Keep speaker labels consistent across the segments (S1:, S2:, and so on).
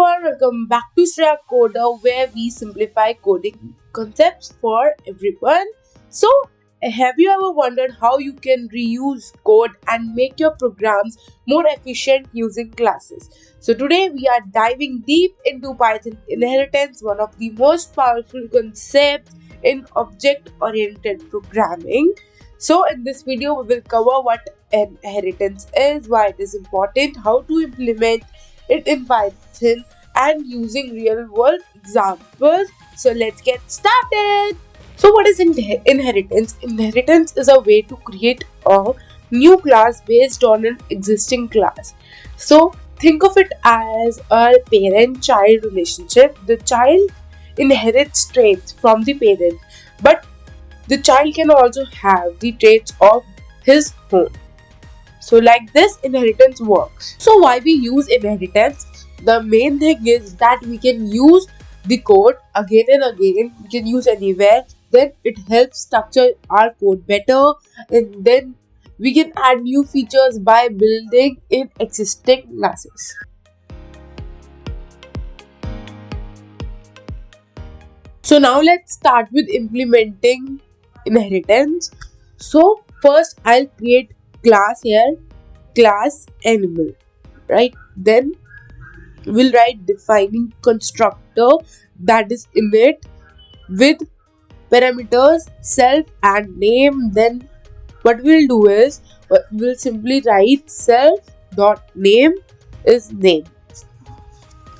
S1: everyone, welcome back to Shreya Coder, where we simplify coding concepts for everyone. So, have you ever wondered how you can reuse code and make your programs more efficient using classes? So, today we are diving deep into Python inheritance, one of the most powerful concepts in object oriented programming. So, in this video, we will cover what inheritance is, why it is important, how to implement it in Python, and using real world examples. So let's get started. So what is inheritance? Inheritance is a way to create a new class based on an existing class. So think of it as a parent-child relationship. The child inherits traits from the parent, but the child can also have the traits of his own. So like this inheritance works. So why we use inheritance? The main thing is that we can use the code again and again. We can use anywhere. Then it helps structure our code better, and then we can add new features by building in existing classes. So now let's start with implementing inheritance. So first I'll create class here, class animal, right? Then we'll write defining constructor that is init with parameters self and name. Then what we'll do is we'll simply write self dot name is name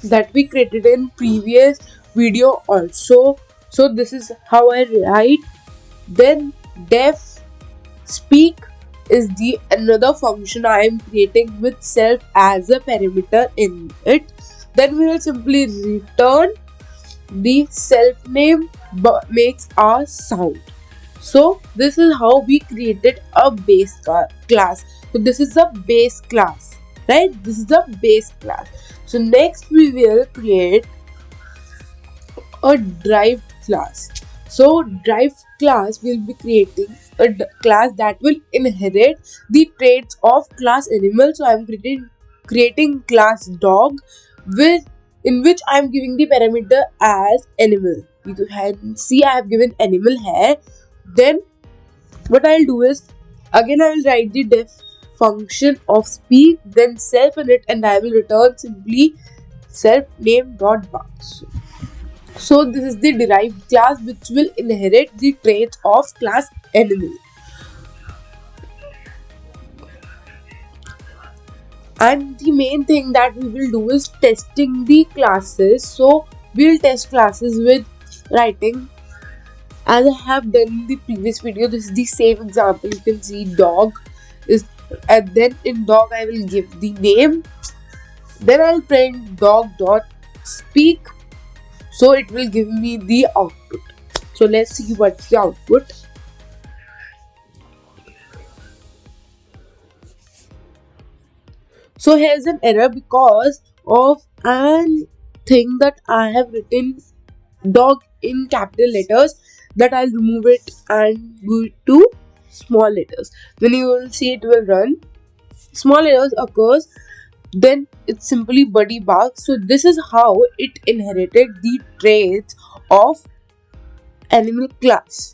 S1: that we created in previous video also. So this is how I write. Then def speak is the another function I am creating with self as a parameter in it. Then we will simply return the self name makes a sound. So this is how we created a base class. So this is a base class, right? This is a base class. So next we will create a derived class. So derived class will be creating a class that will inherit the traits of class animal. So I am creating class dog with in which I am giving the parameter as animal. You can see I have given animal here. Then what I'll do is again I will write the def function of speak, then self in it, and I will return simply self name dot box. So this is the derived class which will inherit the traits of class animal. And the main thing that we will do is testing the classes. So we'll test classes with writing as I have done in the previous video. This is the same example. You can see dog is, and then in dog I will give the name. Then I'll print dog dot speak. So it will give me the output. So let's see what's the output. So here's an error because of an thing that I have written dog in capital letters, that I'll remove it and go to small letters. Then you will see it will run. Small letters occurs, then it's simply buddy barks. So this is how it inherited the traits of animal class.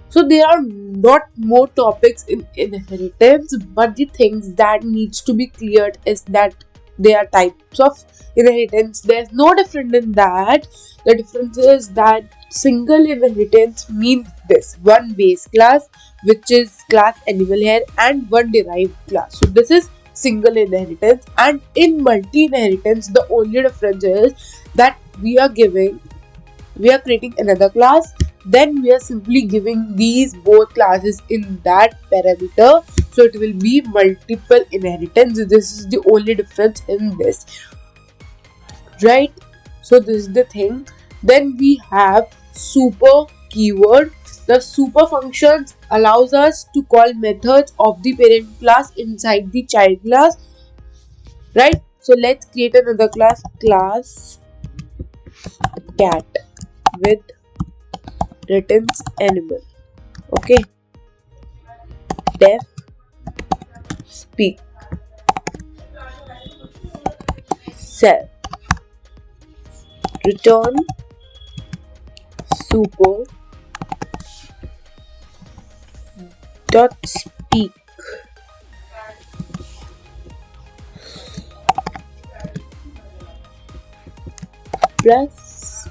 S1: So there are not more topics in inheritance, but the things that needs to be cleared is that there are types of inheritance. There's no difference in that. The difference is that single inheritance means this: one base class, which is class animal here, and one derived class. So this is single inheritance. And in multi inheritance, the only difference is that we are creating another class, then we are simply giving these both classes in that parameter. So it will be multiple inheritance. This is the only difference in this, right? So this is the thing. Then we have super keyword. The super functions allows us to call methods of the parent class inside the child class, right? So let's create another class cat with returns animal. Okay, def speak. self. Return super dot speak. Plus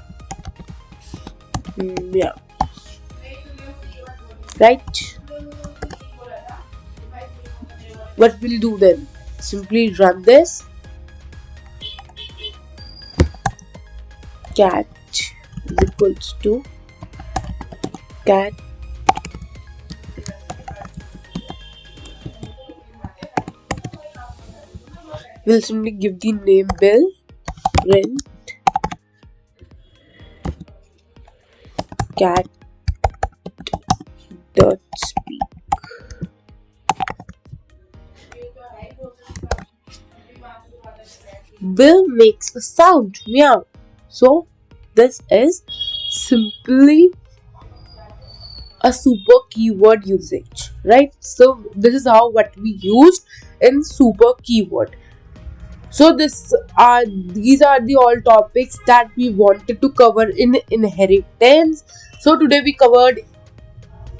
S1: yeah, right. What we'll do then? Simply run this. Cat is equals to cat we'll simply give the name Bill. Print cat dot speak. Bill makes a sound meow. So this is simply a super keyword usage, right? So this is how what we used in super keyword. So these are the all topics that we wanted to cover in inheritance. So today we covered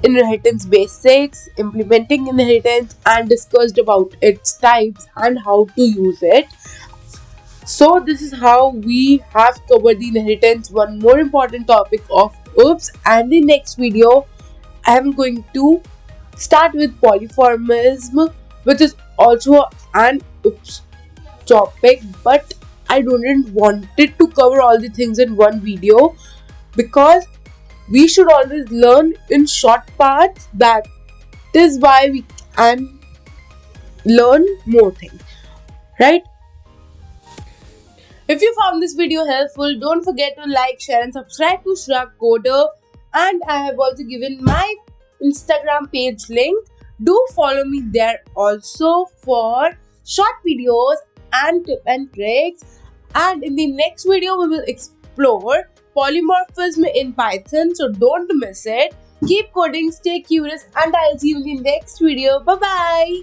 S1: inheritance basics, implementing inheritance, and discussed about its types and how to use it. So this is how we have covered the inheritance. One more important topic of OOPS, and the next video I am going to start with polymorphism, which is also an OOPS topic, but I don't wanted to cover all the things in one video because we should always learn in short parts. That is why we can learn more things, right? If you found this video helpful, don't forget to like, share and subscribe to Shrug Coder, and I have also given my Instagram page link. Do follow me there also for short videos and tip and tricks. And in the next video we will explore polymorphism in Python, so don't miss it. Keep coding, stay curious, and I'll see you in the next video. Bye bye.